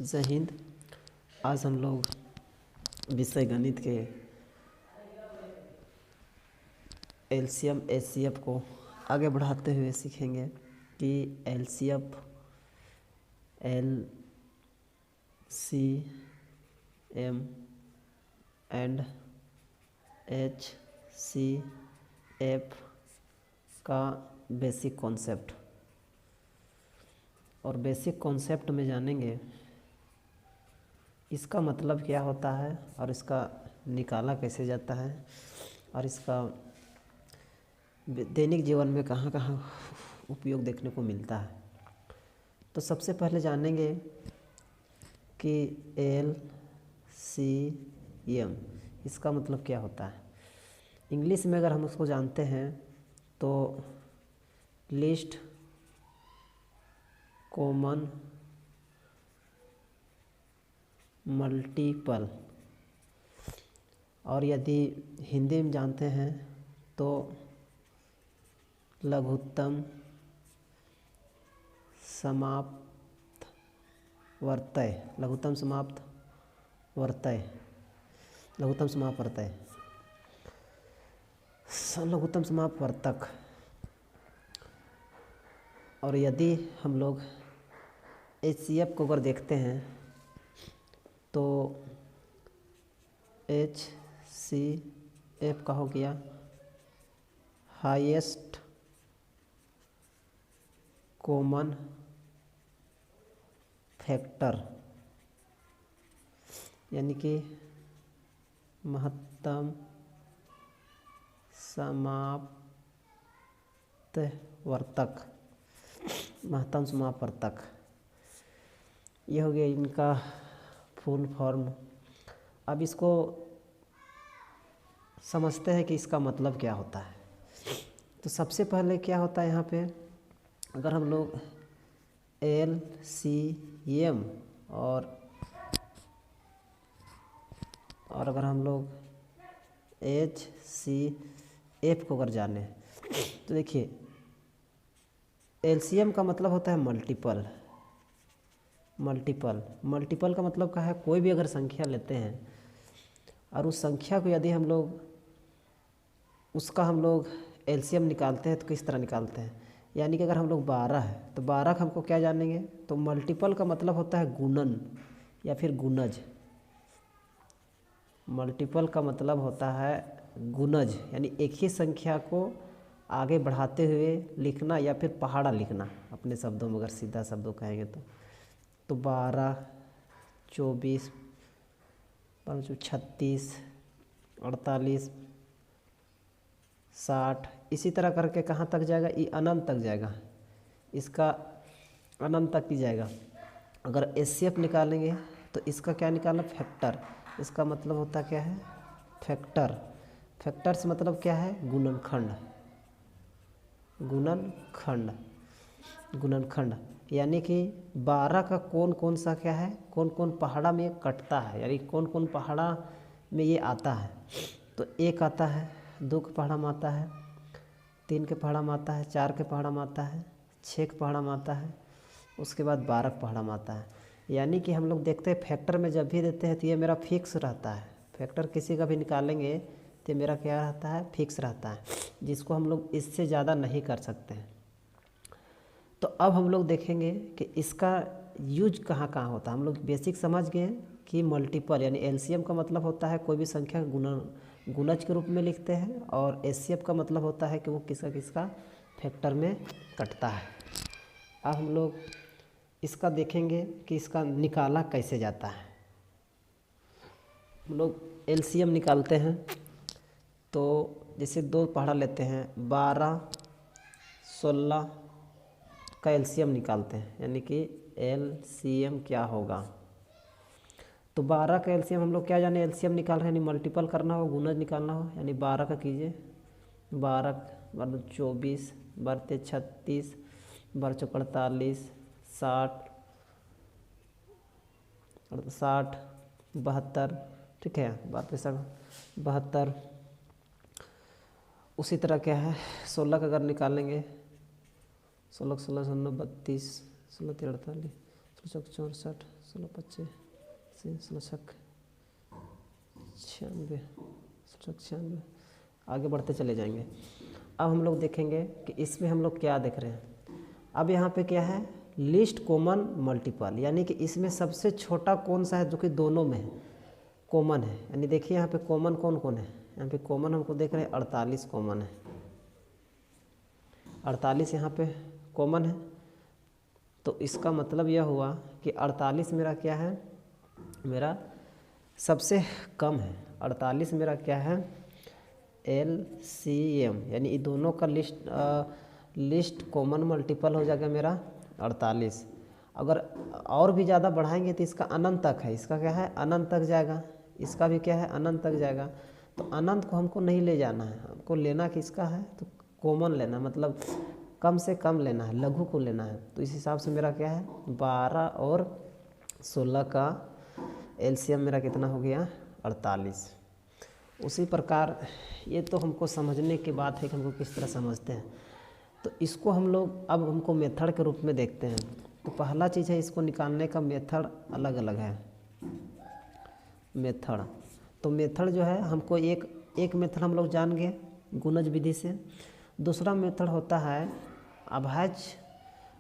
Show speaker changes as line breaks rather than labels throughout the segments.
जय हिंद। आज हम लोग विषय गणित के एलसीएम एचसीएफ को आगे बढ़ाते हुए सीखेंगे कि LCF L C M and H C F का बेसिक कॉन्सेप्ट। और बेसिक कॉन्सेप्ट में जानेंगे इसका मतलब क्या होता है और इसका निकाला कैसे जाता है और इसका दैनिक जीवन में कहाँ कहाँ उपयोग देखने को मिलता है। तो सबसे पहले जानेंगे कि एल सी एम इसका मतलब क्या होता है। इंग्लिश में अगर हम उसको जानते हैं तो लिस्ट कॉमन मल्टीपल, और यदि हिंदी में जानते हैं तो लघुत्तम समाप्त वर्तय, लघुत्तम समाप्त वर्तय, लघुत्तम समाप्त वर्तय, लघुत्तम समाप्त वर्तक। और यदि हम लोग एचसीएफ को अगर देखते हैं तो एच सी एफ का हो गया हाईएस्ट कॉमन फैक्टर, यानी कि महत्तम समाप्त वर्तक, महत्तम समाप्त वर्तक। ये हो गया इनका फुल फॉर्म। अब इसको समझते हैं कि इसका मतलब क्या होता है। तो सबसे पहले क्या होता है यहाँ पे, अगर हम लोग एल सी एम और अगर हम लोग एच सी एफ को अगर जाने तो देखिए एलसीएम का मतलब होता है मल्टीपल। मल्टीपल का मतलब क्या है, कोई भी अगर संख्या लेते हैं और उस संख्या को यदि हम लोग एलसीएम निकालते हैं तो किस तरह निकालते हैं। यानी कि अगर हम लोग 12 है तो 12 का हमको क्या जानेंगे, तो मल्टीपल का मतलब होता है गुणन या फिर गुणज। मल्टीपल का मतलब होता है गुणज, यानी एक ही संख्या को आगे बढ़ाते हुए लिखना या फिर पहाड़ा लिखना। अपने शब्दों में अगर सीधा शब्दों कहेंगे तो 12, 24, 36, 48, 60, इसी तरह करके कहाँ तक जाएगा, ये अनंत तक जाएगा। इसका अनंत तक ही जाएगा। अगर एचसीएफ निकालेंगे तो इसका क्या निकालना, फैक्टर। इसका मतलब होता क्या है, फैक्टर। फैक्टर से मतलब क्या है, गुणनखंड, गुणनखंड, गुणनखंड। यानी कि 12 का कौन कौन सा क्या है, कौन कौन पहाड़ा में कटता है, यानी कौन कौन पहाड़ा में ये आता है। तो 1 आता है, 2 के पहाड़ा में आता है, 3 के पहाड़ा में आता है, 4 के पहाड़ा में आता है, 6 के पहाड़ा में आता है, उसके बाद 12 के पहाड़ा में आता है। यानी कि हम लोग देखते हैं फैक्टर में जब भी देते हैं तो ये मेरा फिक्स रहता है। फैक्टर किसी का भी निकालेंगे तो मेरा क्या रहता है, फिक्स रहता है, जिसको हम लोग इससे ज़्यादा नहीं कर सकते हैं। तो अब हम लोग देखेंगे कि इसका यूज कहाँ कहाँ होता है। हम लोग बेसिक समझ गए कि मल्टीपल यानी एलसीएम का मतलब होता है कोई भी संख्या गुणज के रूप में लिखते हैं, और एचसीएफ का मतलब होता है कि वो किसका किसका फैक्टर में कटता है। अब हम लोग इसका देखेंगे कि इसका निकाला कैसे जाता है। हम लोग एलसीएम निकालते हैं तो जैसे 2 पहाड़ा लेते हैं, 12, 16 का एलसीएम निकालते हैं, यानी कि एलसीएम क्या होगा। तो 12 का एलसीएम हम लोग क्या जाने, एलसीएम निकाल रहे हैं, यानी मल्टीपल करना हो, गुणज निकालना हो। यानी 12 का कीजिए, 12 बार 24, 12 36, 12 48, 60, 72, ठीक है, 12 72। उसी तरह क्या है, 16 का अगर निकालेंगे, 16 16 16 32, 16 3 48, 16 64 16 25 16 96 96 आगे बढ़ते चले जाएंगे। अब हम लोग देखेंगे कि इसमें हम लोग क्या देख रहे हैं। अब यहाँ पे क्या है, लीस्ट कॉमन मल्टीपल, यानी कि इसमें सबसे छोटा कौन सा है जो कि दोनों में है, कॉमन है। यानी देखिए यहाँ पे कॉमन कौन कौन है, यहाँ पे कॉमन हमको देख रहे हैं 48 कॉमन है, 48 यहाँ पे कॉमन है। तो इसका मतलब यह हुआ कि 48 मेरा क्या है, मेरा सबसे कम है। 48 मेरा क्या है, LCM, यानी ये दोनों का लिस्ट कॉमन मल्टीपल हो जाएगा मेरा 48। अगर और भी ज़्यादा बढ़ाएंगे तो इसका अनंत तक है, इसका क्या है अनंत तक जाएगा, इसका भी क्या है अनंत तक जाएगा। तो अनंत को हमको नहीं ले जाना है, हमको लेना किसका है, तो कॉमन लेना, मतलब कम से कम लेना है, लघु को लेना है। तो इस हिसाब से मेरा क्या है 12 और 16 का LCM मेरा कितना हो गया 48। उसी प्रकार ये तो हमको समझने की बात है कि हमको किस तरह समझते हैं। तो इसको हम लोग अब हमको मेथड के रूप में देखते हैं। तो पहला चीज़ है, इसको निकालने का मेथड अलग अलग है, मेथड। तो मेथड जो है हमको एक मेथड हम लोग जान गए गुणज विधि से। दूसरा मेथड होता है अभाज्य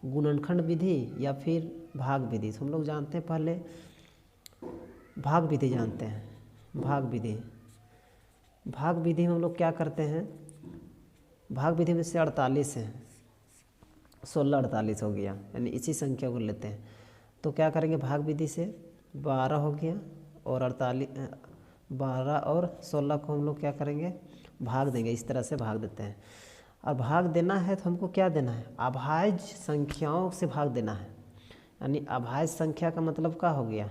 गुणनखंड विधि या फिर भाग विधि। तो हम लोग जानते हैं, पहले भाग विधि जानते हैं। भाग विधि में हम लोग क्या करते हैं, भाग विधि में से 48 है, 16 48 हो गया, यानी इसी संख्या को लेते हैं। तो क्या करेंगे, भाग विधि से 12 हो गया और 12 और 16 को हम लोग क्या करेंगे भाग देंगे, इस तरह से भाग देते हैं। और भाग देना है तो हमको क्या देना है, अभाज्य संख्याओं से भाग देना है। यानी अभाज्य संख्या का मतलब क्या हो गया,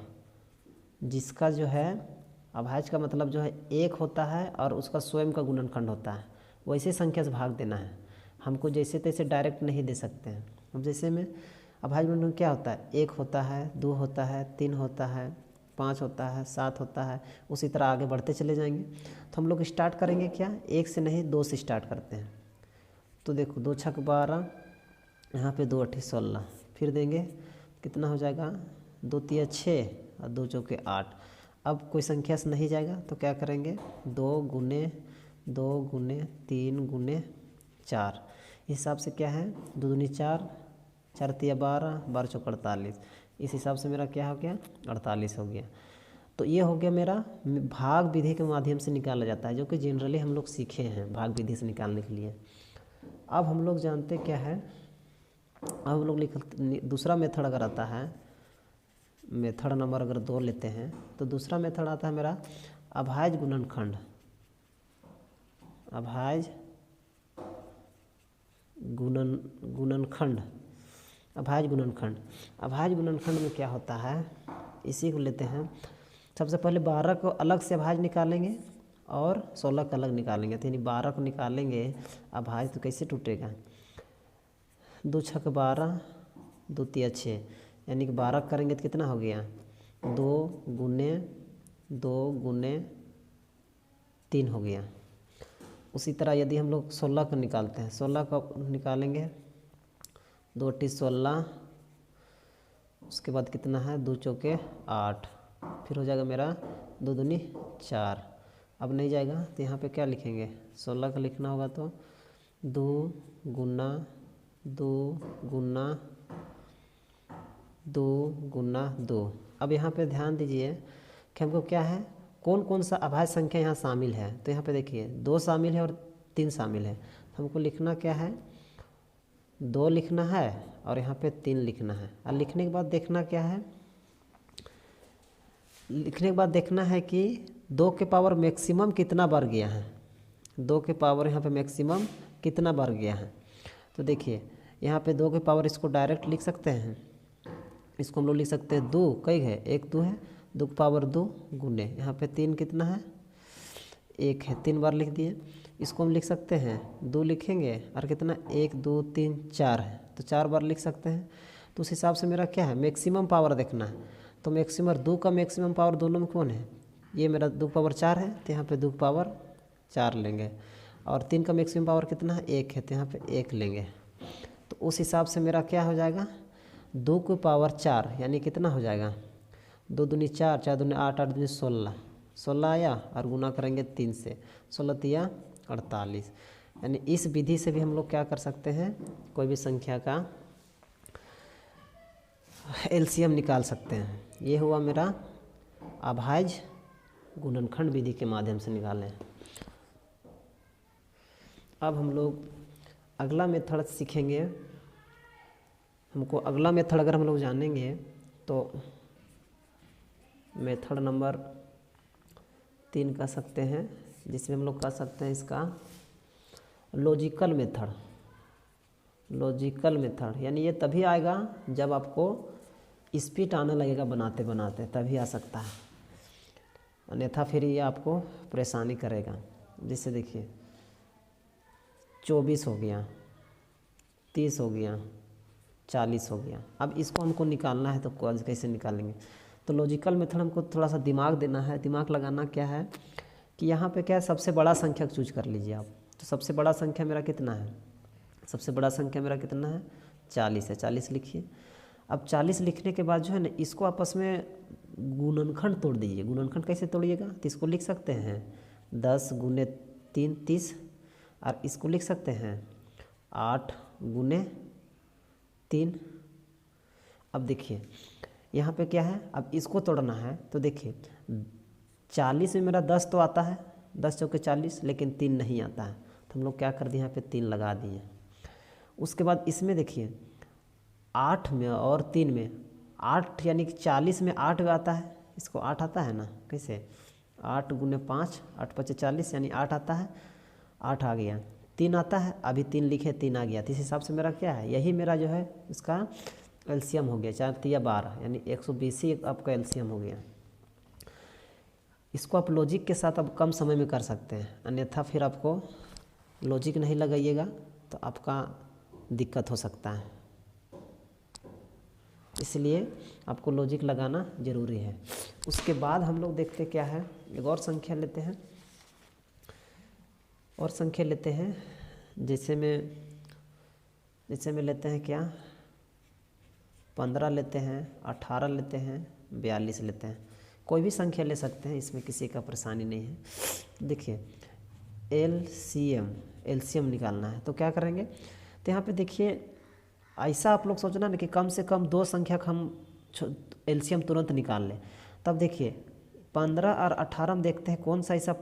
जिसका जो है अभाज्य का मतलब जो है एक होता है और उसका स्वयं का गुणनखंड होता है, वैसे संख्या से भाग देना है। हमको जैसे तैसे डायरेक्ट नहीं दे सकते हैं। हम जैसे में अभाज्य गुणनखंड क्या होता है, 1 होता है, 2 होता है, 3 होता है, 5 होता है, 7 होता है, उसी तरह आगे बढ़ते चले जाएंगे। तो हम लोग स्टार्ट करेंगे क्या, 1 से नहीं 2 से स्टार्ट करते हैं। तो देखो 2 छक 12, यहाँ पे 2 8 16, फिर देंगे कितना हो जाएगा 2 3 6 और 2 चौके 8। अब कोई संख्या से नहीं जाएगा तो क्या करेंगे 2 गुने 2 गुने 3 गुने 4, हिसाब से क्या है 2 दूनी 4, 4 तिया 12, 12 चौक 48। इस हिसाब से मेरा क्या हो गया 48 हो गया। तो ये हो गया मेरा भाग विधि के माध्यम से निकाला जाता है, जो कि जनरली हम लोग सीखे हैं भाग विधि से निकालने के लिए। अब हम लोग जानते क्या है, अब हम लोग दूसरा मेथड अगर आता है, मेथड नंबर अगर 2 लेते हैं, तो दूसरा मेथड आता है मेरा अभाज्य गुणनखंड। अभाज्य गुणनखंड अभाज्य गुणनखंड में क्या होता है, इसी को लेते हैं। सबसे पहले 12 को अलग से अभाज्य निकालेंगे और 16 का अलग निकालेंगे। तो यानी 12 को निकालेंगे अभाज्य तो कैसे टूटेगा, 2 छक 12, 2 तिया 6, यानी कि 12 करेंगे तो कितना हो गया 2 गुने 3 हो गया। उसी तरह यदि हम लोग 16 को निकालते हैं, 16 को निकालेंगे 2 8 16, उसके बाद कितना है 2 चौके 8, फिर हो जाएगा मेरा 2 दूनी 4। अब नहीं जाएगा तो यहाँ पे क्या लिखेंगे 16 का लिखना होगा तो 2 गुना 2। अब यहाँ पे ध्यान दीजिए कि हमको क्या है, कौन कौन सा अभाज्य संख्या यहाँ शामिल है। तो यहाँ पे देखिए 2 शामिल है और 3 शामिल है। तो हमको लिखना क्या है 2 लिखना है और यहाँ पे 3 लिखना है। और लिखने के बाद देखना क्या है, लिखने के बाद देखना है कि 2 के पावर मैक्सिमम कितना बार गया है, 2 के पावर यहाँ पे मैक्सिमम कितना बार गया है। तो देखिए यहाँ पे 2 के पावर इसको डायरेक्ट लिख सकते हैं, इसको हम लोग लिख सकते हैं 2 कई है 1 2 है, 2 की पावर 2 गुने यहाँ पे 3 कितना है 1 है, 3 बार लिख दिए। इसको हम लिख सकते हैं 2 लिखेंगे और कितना 1 2 3 4 है, तो 4 बार लिख सकते हैं। तो उस हिसाब से मेरा क्या है मैक्सिमम पावर देखना है। तो मैक्सिमम 2 का मैक्सिमम पावर दोनों में कौन है, ये मेरा 2 पावर 4 है, तो यहाँ पे 2 पावर 4 लेंगे। और 3 का मैक्सिमम पावर कितना है 1 है, तो यहाँ पे 1 लेंगे। तो उस हिसाब से मेरा क्या हो जाएगा 2 की पावर 4 यानी कितना हो जाएगा, 2 दूनी 4, 4 दूनी 8, 8 दूनी 16, 16 आया और गुना करेंगे 3 से, 16 तिया 48। यानी इस विधि से भी हम लोग क्या कर सकते हैं, कोई भी संख्या का एलसीएम निकाल सकते हैं। ये हुआ मेरा अभाज्य गुणनखंड विधि के माध्यम से निकालें। अब हम लोग अगला मेथड सीखेंगे। हमको अगला मेथड अगर हम लोग जानेंगे तो मेथड नंबर 3 कह सकते हैं, जिसमें हम लोग कह सकते हैं इसका लॉजिकल मेथड। लॉजिकल मेथड यानी ये तभी आएगा जब आपको स्पीड आने लगेगा बनाते बनाते, तभी आ सकता है, अन्यथा फिर ये आपको परेशानी करेगा। जैसे देखिए 24 हो गया, 30 हो गया, 40 हो गया। अब इसको हमको निकालना है तो कैसे निकालेंगे, तो लॉजिकल मेथड हमको थोड़ा सा दिमाग देना है। दिमाग लगाना क्या है कि यहाँ पे क्या है, सबसे बड़ा संख्या चूज कर लीजिए आप। तो सबसे बड़ा संख्या मेरा कितना है, सबसे बड़ा संख्या मेरा कितना है, 40 है। 40 लिखिए। अब 40 लिखने के बाद जो है ना, इसको आपस में गुणनखंड तोड़ दीजिए। गुणनखंड कैसे तोड़िएगा, तो इसको लिख सकते हैं 10 गुने 3 30, और इसको लिख सकते हैं 8 गुने 3। अब देखिए यहाँ पे क्या है, अब इसको तोड़ना है तो देखिए 40 में मेरा 10 तो आता है, 10 चौके 40, लेकिन 3 नहीं आता है, तो हम लोग क्या कर दिए, यहाँ पे 3 लगा दिए। उसके बाद इसमें देखिए 8 में और 3 में 8 यानी कि 40 में 8 आता है, इसको 8 आता है ना, कैसे 8 गुने 5, 8 5 40 यानी 8 आता है, 8 आ गया। 3 आता है, अभी 3 लिखे, 3 आ गया। तो इस हिसाब से मेरा क्या है, यही मेरा जो है इसका एलसीएम हो गया। 4 तिया 12 यानी 120 ही आपका एलसीएम हो गया। इसको आप लॉजिक के साथ अब कम समय में कर सकते हैं, अन्यथा फिर आपको लॉजिक नहीं लगाइएगा तो आपका दिक्कत हो सकता है। इसलिए आपको लॉजिक लगाना ज़रूरी है। उसके बाद हम लोग देखते क्या है, एक और संख्या लेते हैं, और संख्या लेते हैं। जैसे में लेते हैं क्या, 15 लेते हैं, 18 लेते हैं, 42 लेते हैं। कोई भी संख्या ले सकते हैं, इसमें किसी का परेशानी नहीं है। देखिए एलसीएम निकालना है तो क्या करेंगे, तो यहाँ पे देखिए ऐसा आप लोग सोचना ना कि कम से कम 2 संख्या का हम एलसीएम तुरंत निकाल लें। तब देखिए 15 और 18 में देखते हैं कौन सा ऐसा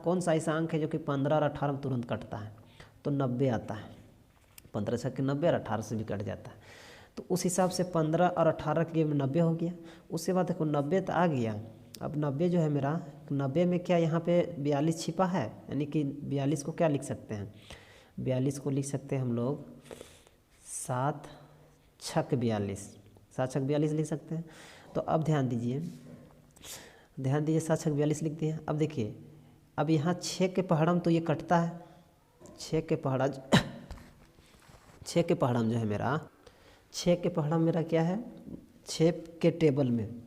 कौन सा ऐसा अंक है जो कि 15 और 18 में तुरंत कटता है, तो 90 आता है। 15 से 90 और 18 से भी कट जाता है। तो उस हिसाब से 15 और 18 के में 90 हो गया। उसके बाद देखो 90 तो आ गया। अब 90 जो है मेरा, 90 में क्या यहाँ पे 42 छिपा है, यानी कि 42 को क्या लिख सकते हैं, 42 को लिख सकते हैं हम लोग 7 छक 42, 7 छक 42 लिख सकते हैं। तो अब ध्यान दीजिए 7 छक 42 लिख दिए। अब देखिए अब यहाँ 6 के पहाड़म तो ये कटता है, 6 के पहाड़ा 6 के पहाड़म जो है मेरा, 6 के पहाड़ा मेरा क्या है, 6 के टेबल में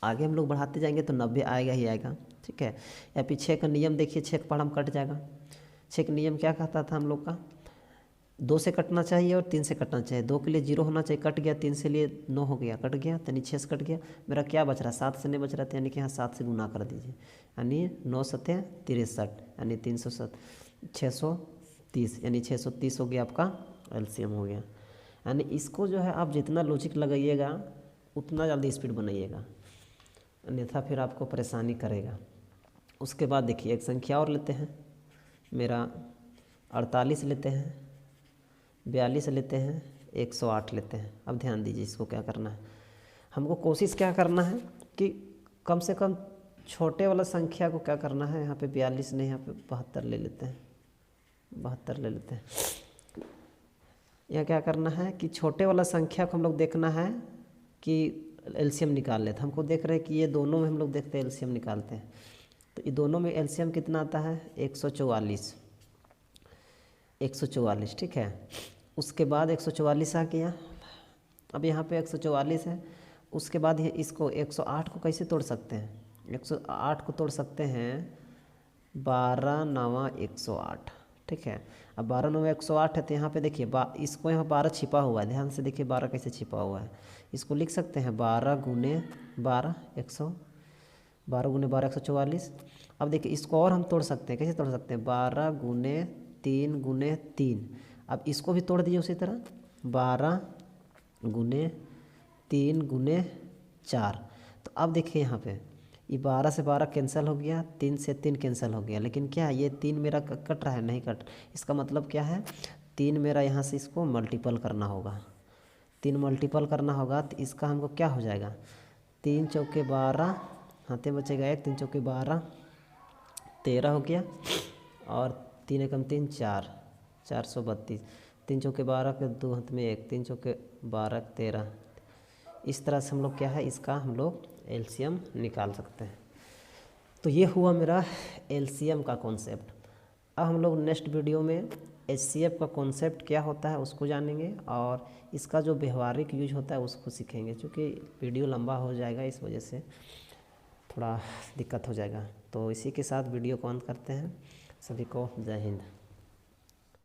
आगे हम लोग बढ़ाते जाएंगे तो 90 आएगा ही आएगा, ठीक है। या फिर 6 का नियम देखिए, 6 का पहाड़ा में कट जाएगा। 6 का नियम क्या कहता था हम लोग का, 2 से कटना चाहिए और 3 से कटना चाहिए। 2 के लिए 0 होना चाहिए, कट गया। 3 से लिए 9 हो गया, कट गया। यानी 6 से कट गया। मेरा क्या बच रहा, 7 से नहीं बच रहा था, यानी कि यहाँ 7 से गुना कर दीजिए, यानी 9 सत्या 63, यानी 630, यानी 630 हो गया आपका एलसीएम हो गया। यानी इसको जो है आप जितना लॉजिक लगाइएगा उतना जल्दी स्पीड बनाइएगा, अन्यथा फिर आपको परेशानी करेगा। उसके बाद देखिए एक संख्या और लेते हैं, मेरा 48 लेते हैं, 42 लेते हैं, 108 लेते हैं। अब ध्यान दीजिए इसको क्या करना है, हमको कोशिश क्या करना है कि कम से कम छोटे वाला संख्या को क्या करना है, यहाँ पे 42 नहीं, यहाँ पे 72 ले लेते हैं, 72 ले लेते हैं। यह क्या करना है कि छोटे वाला संख्या को हम लोग देखना है कि एलसीएम निकाल लेते हैं। हमको देख रहे हैं कि ये दोनों में हम लोग देखते हैं एलसीएम निकालते हैं, तो ये दोनों में एलसीएम कितना आता है, 144, 144, ठीक है। उसके बाद 144 आ गया। अब यहाँ पे 144 है। उसके बाद ये इसको 108 को कैसे तोड़ सकते हैं, 108 को तोड़ सकते हैं 12 9 108, ठीक है। अब 12 9 108 है, तो यहाँ पे देखिए इसको यहाँ 12 छिपा हुआ है, ध्यान से देखिए 12 कैसे छिपा हुआ है। इसको लिख सकते हैं 12 गुने 12 144। अब देखिए इसको और हम तोड़ सकते हैं, कैसे तोड़ सकते हैं, 12 गुने 3 गुने 3। अब इसको भी तोड़ दीजिए उसी तरह, 12 गुने 3 गुने 4। तो अब देखिए यहाँ पे ये 12 से 12 कैंसिल हो गया, 3 से 3 कैंसिल हो गया, लेकिन क्या है ये 3 मेरा कट रहा है, नहीं कट। इसका मतलब क्या है, 3 मेरा यहाँ से इसको मल्टीपल करना होगा, 3 मल्टीपल करना होगा, तो इसका हमको क्या हो जाएगा, 3 चौके 12, हाथे बचेगा 1, 3 चौके 12 13 हो गया, और 3 एकम 3 4, 432, 3 चौके 12 के 2 हाथ में 1, 3 चौके 12 13। इस तरह से हम लोग क्या है इसका हम लोग एलसीएम निकाल सकते हैं। तो ये हुआ मेरा एलसीएम का कॉन्सेप्ट। अब हम लोग नेक्स्ट वीडियो में एचसीएफ का कॉन्सेप्ट क्या होता है उसको जानेंगे, और इसका जो व्यवहारिक यूज होता है उसको सीखेंगे। क्योंकि वीडियो लंबा हो जाएगा, इस वजह से थोड़ा दिक्कत हो जाएगा। तो इसी के साथ वीडियो को अंत करते हैं। सभी को जय हिंद।